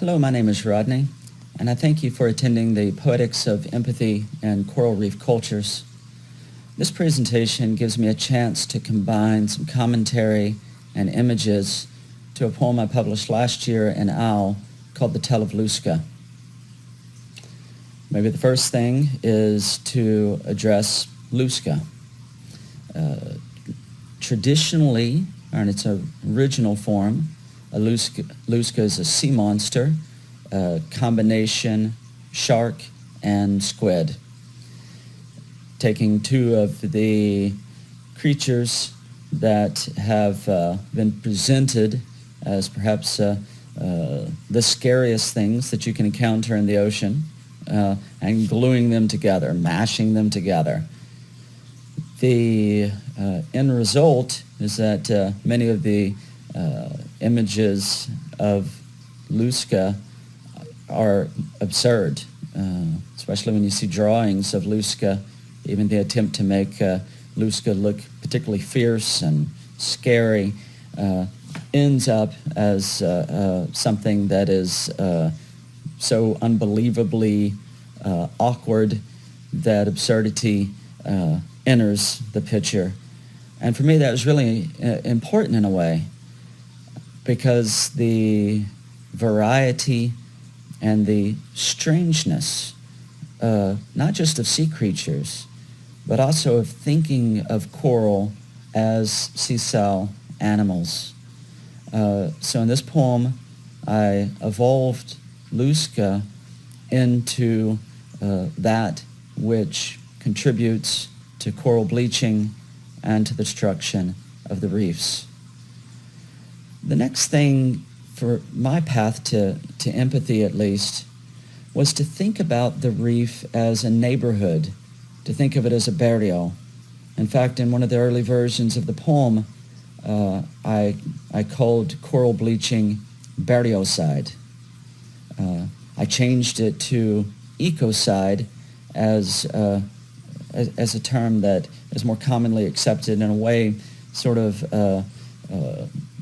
Hello, my name is Rodney, and I thank you for attending the Poetics of Empathy and Coral Reef Cultures. This presentation gives me a chance to combine some commentary and images to a poem I published last year in OWL called The Tale of Lusca. Maybe the first thing is to address Lusca. Traditionally, or in its original form, a Lusca is a sea monster, a combination shark and squid. Taking two of the creatures that have been presented as perhaps the scariest things that you can encounter in the ocean, and gluing them together, mashing them together. The end result is that many of the images of Lusca are absurd, especially when you see drawings of Lusca. Even the attempt to make Lusca look particularly fierce and scary ends up as something that is so unbelievably awkward that absurdity enters the picture. And for me, that was really important in a way, because the variety and the strangeness, not just of sea creatures, but also of thinking of coral as seashell animals. So in this poem, I evolved Lusca into that which contributes to coral bleaching and to the destruction of the reefs. The next thing for my path to empathy, at least, was to think about the reef as a neighborhood, to think of it as a barrio. In fact, in one of the early versions of the poem, I called coral bleaching barriocide. I changed it to ecocide as a term that is more commonly accepted, in a way sort of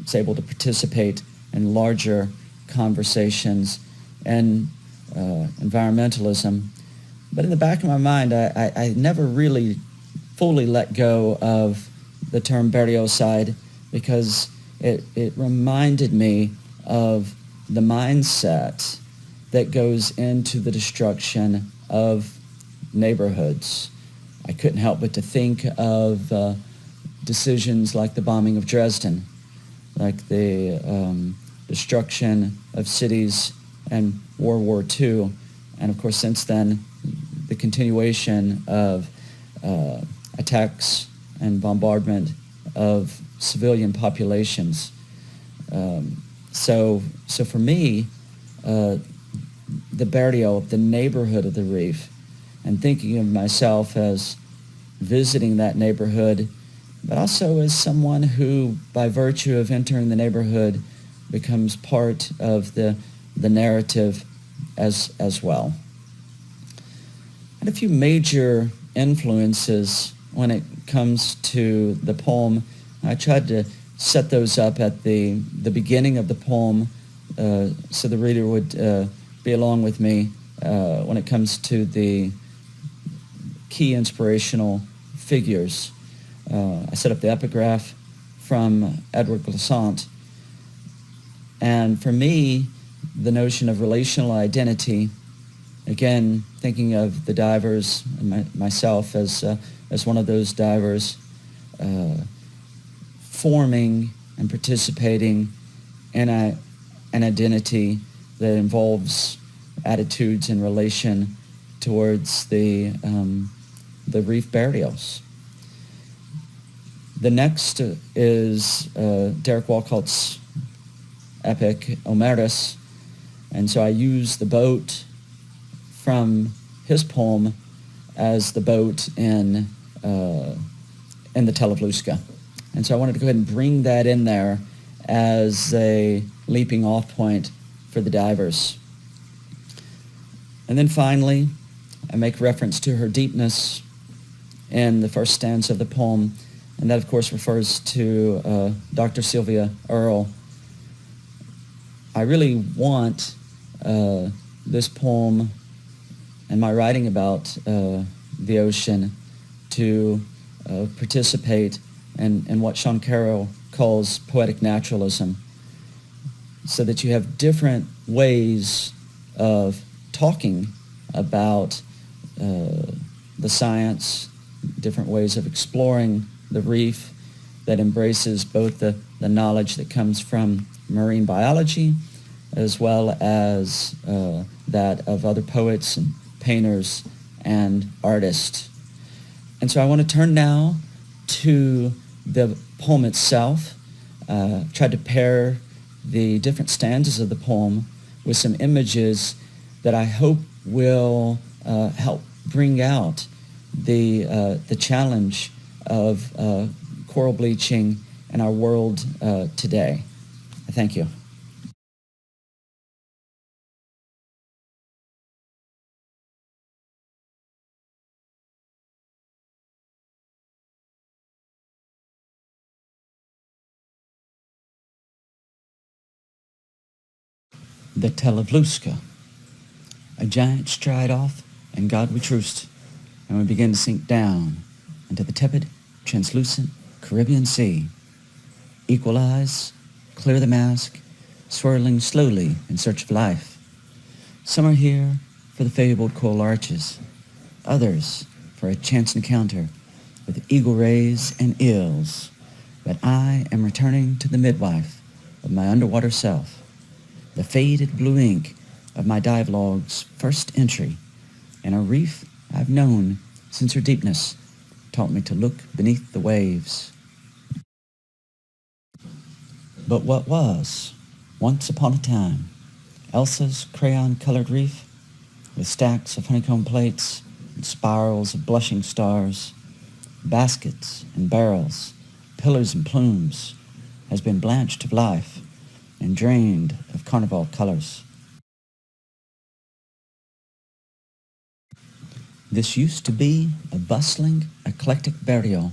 is able to participate in larger conversations and environmentalism. But in the back of my mind, I never really fully let go of the term barriocide, because it reminded me of the mindset that goes into the destruction of neighborhoods. I couldn't help but to think of decisions like the bombing of Dresden, like the destruction of cities and World War II, and of course since then the continuation of attacks and bombardment of civilian populations. So for me, the barrio, the neighborhood of the reef, and thinking of myself as visiting that neighborhood, but also as someone who, by virtue of entering the neighborhood, becomes part of the narrative as well. I had a few major influences when it comes to the poem. I tried to set those up at the beginning of the poem, so the reader would be along with me when it comes to the key inspirational figures. I set up the epigraph from Edward Glissant. And for me, the notion of relational identity, again, thinking of the divers and myself as one of those divers, forming and participating in an identity that involves attitudes in relation towards the reef burials. The next is Derek Walcott's epic, Omerus, and so I use the boat from his poem as the boat in the Tale of Lusca. And so I wanted to go ahead and bring that in there as a leaping off point for the divers. And then finally, I make reference to her deepness in the first stanza of the poem, and that of course refers to Dr. Sylvia Earle. I really want this poem and my writing about the ocean to participate in what Sean Carroll calls poetic naturalism, so that you have different ways of talking about the science, different ways of exploring the reef that embraces both the knowledge that comes from marine biology as well as that of other poets and painters and artists. And so I want to turn now to the poem itself. Tried to pair the different stanzas of the poem with some images that I hope will help bring out the challenge of coral bleaching in our world today. Thank you. The Tell of Lusca. A giant stride off, and God we truced, and we begin to sink down into the tepid, translucent Caribbean Sea. Equalize, clear the mask, swirling slowly in search of life. Some are here for the fabled coral arches, others for a chance encounter with eagle rays and eels. But I am returning to the midwife of my underwater self, the faded blue ink of my dialogue's first entry, in a reef I've known since her deepness taught me to look beneath the waves. But what was, once upon a time, Elsa's crayon-colored reef, with stacks of honeycomb plates and spirals of blushing stars, baskets and barrels, pillars and plumes, has been blanched of life and drained of carnival colors. This used to be a bustling, eclectic barrio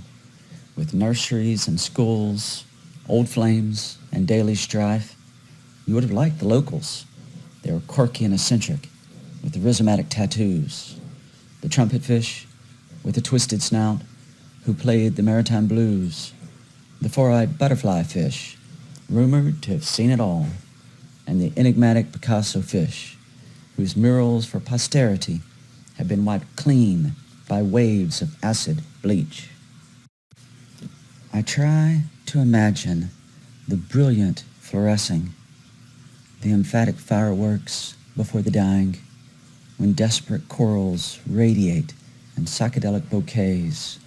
with nurseries and schools, old flames and daily strife. You would have liked the locals. They were quirky and eccentric, with the rhizomatic tattoos, the trumpet fish with a twisted snout who played the maritime blues, the four-eyed butterfly fish, rumored to have seen it all, and the enigmatic Picasso fish, whose murals for posterity have been wiped clean by waves of acid bleach. I try to imagine the brilliant fluorescing, the emphatic fireworks before the dying, when desperate corals radiate in psychedelic bouquets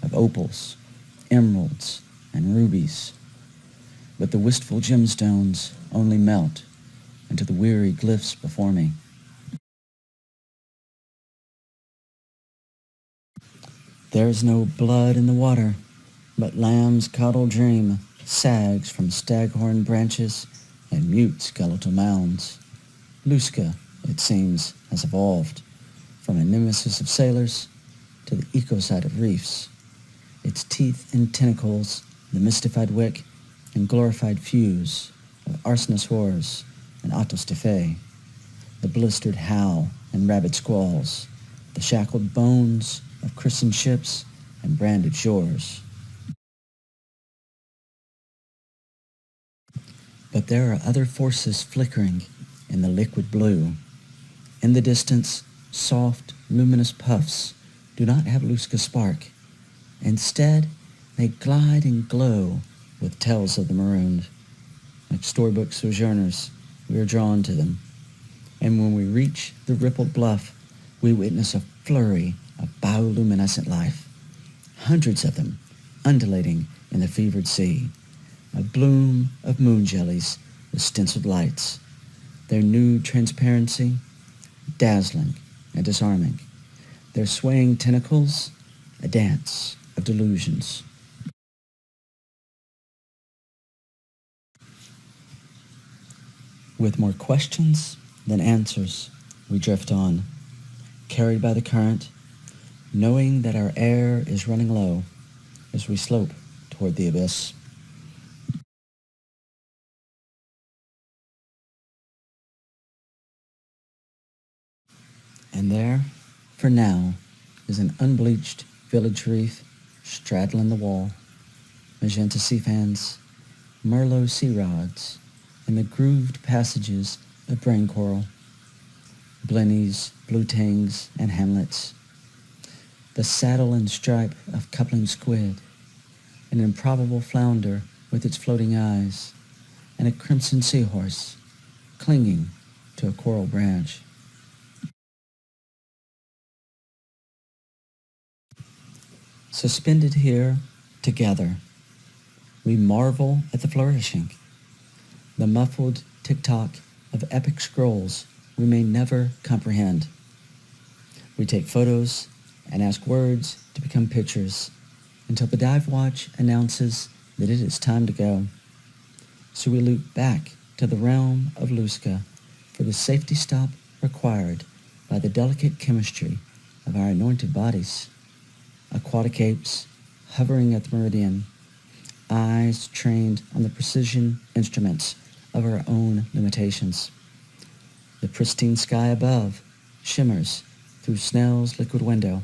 of opals, emeralds, and rubies. But the wistful gemstones only melt into the weary glyphs before me. There's no blood in the water, but lamb's caudal dream sags from staghorn branches and mute skeletal mounds. Lusca, it seems, has evolved from a nemesis of sailors to the ecocide of reefs. Its teeth and tentacles, the mystified wick and glorified fuse of Arsinosaurs and Autostophae, the blistered howl and rabid squalls, the shackled bones of christened ships and branded shores. But there are other forces flickering in the liquid blue. In the distance, soft, luminous puffs do not have Lusca's spark. Instead, they glide and glow with tales of the marooned. Like storybook sojourners, we are drawn to them. And when we reach the rippled bluff, we witness a flurry of bioluminescent life. Hundreds of them undulating in the fevered sea. A bloom of moon jellies with stenciled lights. Their nude transparency, dazzling and disarming. Their swaying tentacles, a dance of delusions. With more questions than answers, we drift on, carried by the current, knowing that our air is running low as we slope toward the abyss. And there, for now, is an unbleached village reef straddling the wall, magenta sea fans, merlot sea rods, and the grooved passages of brain coral, blennies, blue tangs, and hamlets, the saddle and stripe of coupling squid, an improbable flounder with its floating eyes, and a crimson seahorse clinging to a coral branch. Suspended here together, we marvel at the flourishing, the muffled tick-tock of epic scrolls we may never comprehend. We take photos and ask words to become pictures until the dive watch announces that it is time to go. So we loop back to the realm of Lusca for the safety stop required by the delicate chemistry of our anointed bodies. Aquatic apes hovering at the meridian, eyes trained on the precision instruments of our own limitations. The pristine sky above shimmers through Snell's liquid window,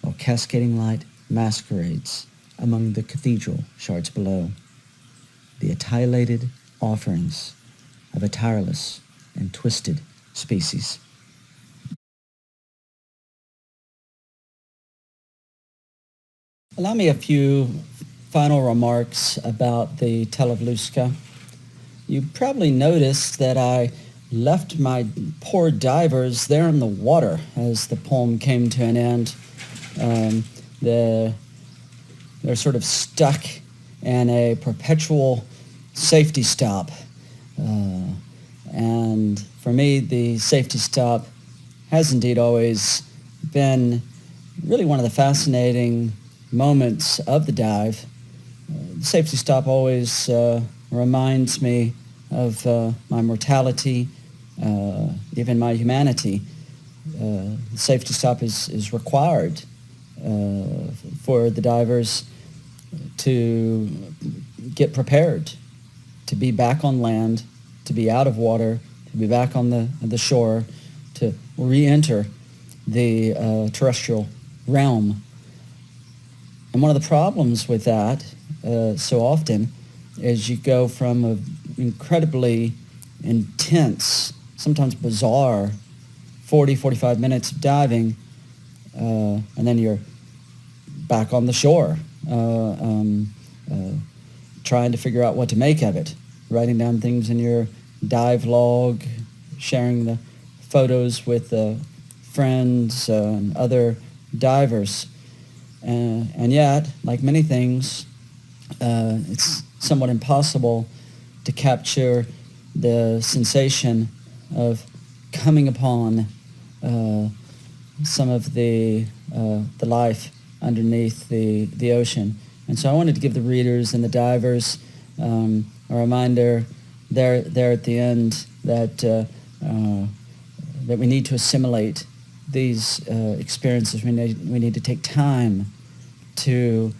while cascading light masquerades among the cathedral shards below, the etiolated offerings of a tireless and twisted species. Allow me a few final remarks about the Tell of Lusca. You probably noticed that I left my poor divers there in the water as the poem came to an end. They're sort of stuck in a perpetual safety stop. And for me, the safety stop has indeed always been really one of the fascinating moments of the dive. The safety stop always reminds me of my mortality, even my humanity. The safety stop is required for the divers to get prepared, to be back on land, to be out of water, to be back on the shore, to re-enter the terrestrial realm. And one of the problems with that so often is you go from an incredibly intense, sometimes bizarre 45 minutes of diving, and then you're back on the shore, trying to figure out what to make of it, writing down things in your dive log, sharing the photos with friends and other divers. And yet, like many things, it's somewhat impossible to capture the sensation of coming upon some of the life underneath the ocean. And so I wanted to give the readers and the divers a reminder there at the end that that we need to assimilate these experiences. We need to take time to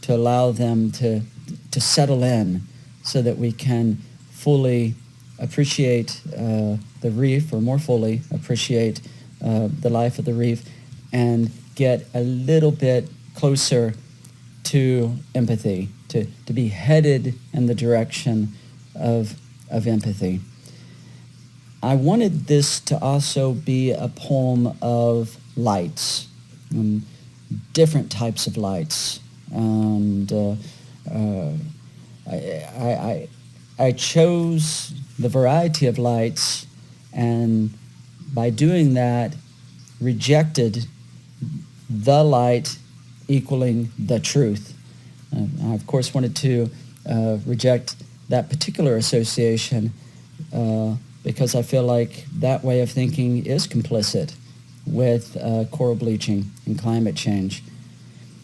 allow them to settle in, so that we can fully appreciate the reef, or more fully appreciate the life of the reef, and get a little bit closer to empathy, to be headed in the direction of empathy. I wanted this to also be a poem of lights, different types of lights. And I chose the variety of lights, and by doing that, rejected the light equaling the truth. I, of course, wanted to reject that particular association because I feel like that way of thinking is complicit with coral bleaching and climate change.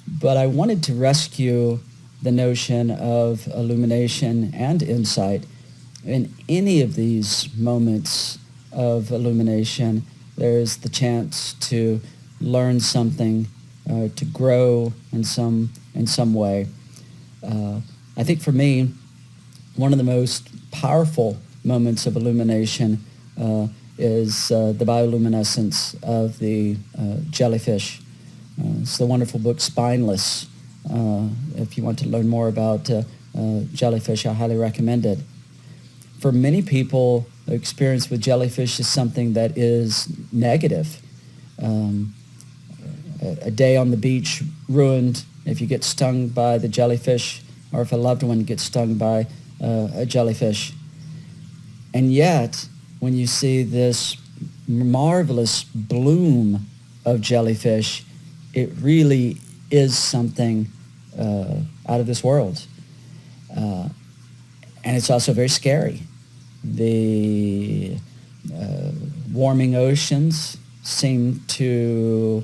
But I wanted to rescue the notion of illumination and insight. In any of these moments of illumination, there's the chance to learn something, to grow in some way. I think for me, one of the most powerful moments of illumination is the bioluminescence of the jellyfish. It's the wonderful book Spineless. If you want to learn more about jellyfish, I highly recommend it. For many people, the experience with jellyfish is something that is negative. A day on the beach ruined if you get stung by the jellyfish, or if a loved one gets stung by a jellyfish. And yet, when you see this marvelous bloom of jellyfish, it really is something out of this world. And it's also very scary. The warming oceans seem to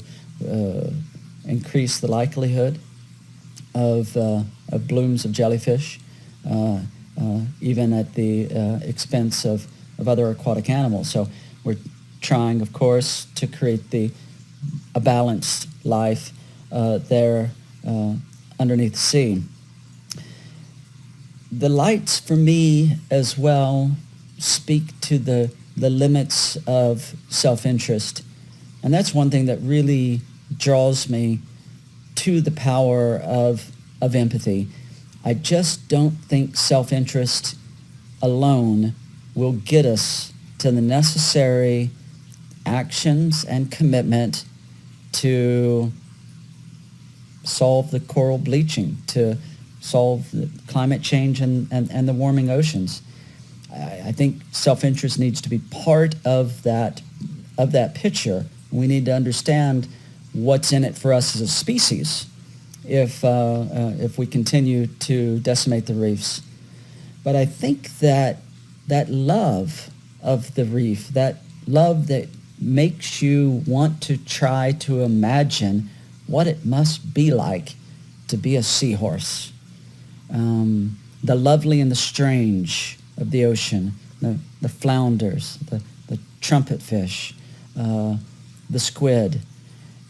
increase the likelihood of blooms of jellyfish, even at the expense of other aquatic animals. So we're trying, of course, to create a balanced life there underneath the sea. The lights, for me as well, speak to the limits of self-interest. And that's one thing that really draws me to the power of empathy. I just don't think self-interest alone will get us to the necessary actions and commitment to solve the coral bleaching, to solve the climate change and the warming oceans. I think self-interest needs to be part of that picture. We need to understand what's in it for us as a species if we continue to decimate the reefs. But I think that love of the reef, that love that makes you want to try to imagine what it must be like to be a seahorse. The lovely and the strange of the ocean, the flounders, the trumpetfish, the squid.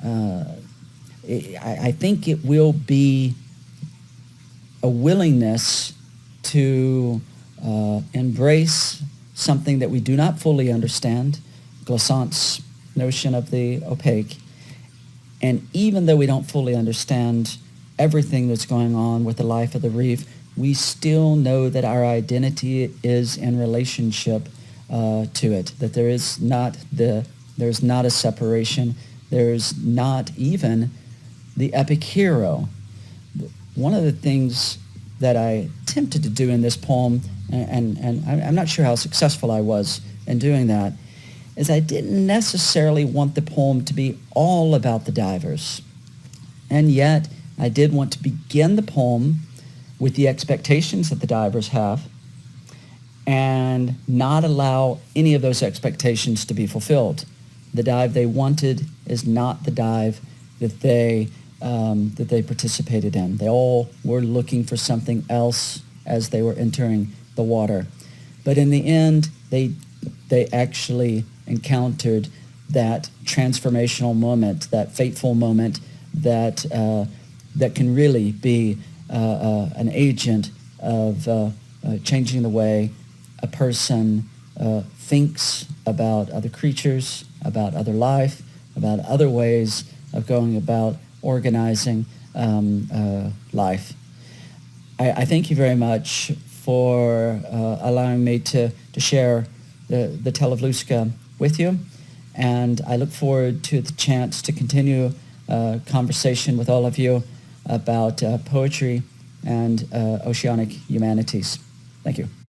I think it will be a willingness to embrace something that we do not fully understand, Glissant's notion of the opaque. And even though we don't fully understand everything that's going on with the life of the reef, we still know that our identity is in relationship to it, that there's not a separation, there's not even the epic hero. One of the things that I attempted to do in this poem, and I'm not sure how successful I was in doing that, is I didn't necessarily want the poem to be all about the divers. And yet, I did want to begin the poem with the expectations that the divers have and not allow any of those expectations to be fulfilled. The dive they wanted is not the dive that they participated in. They all were looking for something else as they were entering the water. But in the end, they actually encountered that transformational moment, that fateful moment that can really be an agent of changing the way a person thinks about other creatures, about other life, about other ways of going about organizing life. I thank you very much for allowing me to share the tale of Lusca with you, and I look forward to the chance to continue conversation with all of you about poetry and oceanic humanities. Thank you.